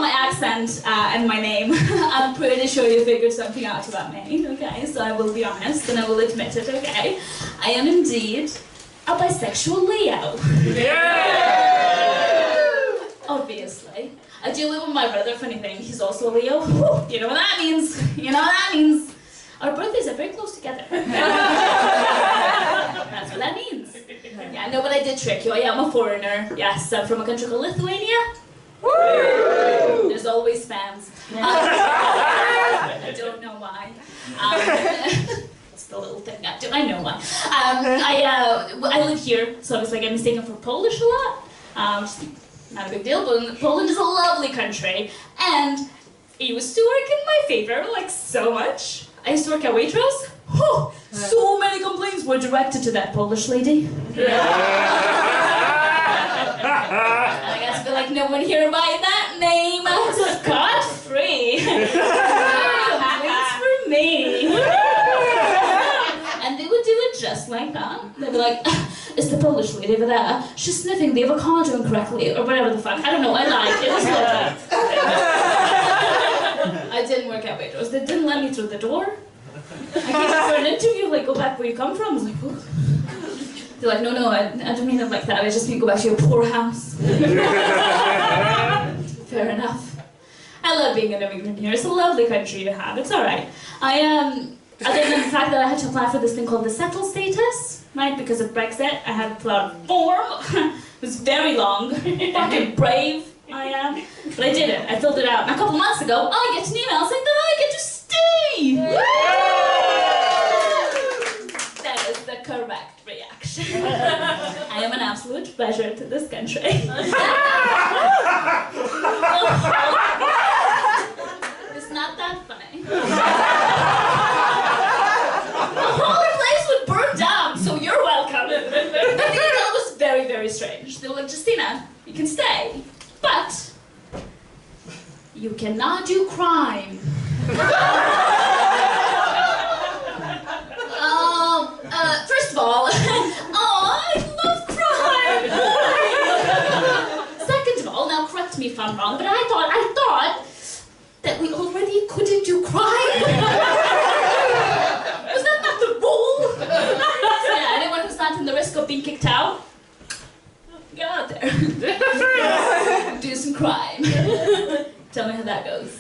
my accent and my name, I'm pretty sure you figured something out about me, okay? So I will be honest and I will admit it, okay? I am indeed a bisexual Leo. Yeah! Obviously. I do live with my brother, funny thing, he's also a Leo. Whew, you know what that means? You know what that means? Our birthdays are very close together. That's what that means. Yeah, no, but I did trick you. I am a foreigner. Yes, I'm from a country called Lithuania. Woo! There's always fans. I don't know why. It's the little thing I do. I know why. I live here, so I was like, I'm mistaken for Polish a lot. Not a big deal, but Poland is a lovely country, and I used to work in my favor, like so much. I used to work at Waitrose. Oh, so many complaints were directed to that Polish lady. I guess I feel like no one here by that name. Scot-free. Complaints for me. And they would do it just like that. They'd be like, it's the Polish lady over there. She's sniffing the avocado incorrectly, or whatever the fuck. I don't know, I lied. It was like that. I didn't work at Waitrose. They didn't let me through the door. I came in for an interview, like, go back where you come from. I was like, oh. They're like, no, I don't mean it like that. I just mean go back to your poor house. Fair enough. I love being an immigrant here. It's a lovely country you have. It's alright. Other than the fact that I had to apply for this thing called the settled status, right, because of Brexit, I had to fill out a form. It was very long. Fucking brave I am. But I did it. I filled it out. And a couple months ago, I get an email saying that I get to stay! That is the correct reaction. I am an absolute pleasure to this country. It's not that funny. The whole place would burn down, so you're welcome. The email was very, very strange. They were like, Justina, you can stay, but you cannot do crime. First of all, I love crime. Second of all, now correct me if I'm wrong, but I thought that we already couldn't do crime. Was that not the rule? So yeah, anyone who's not in the risk of being kicked out, get out there. Do some crime. Tell me how that goes.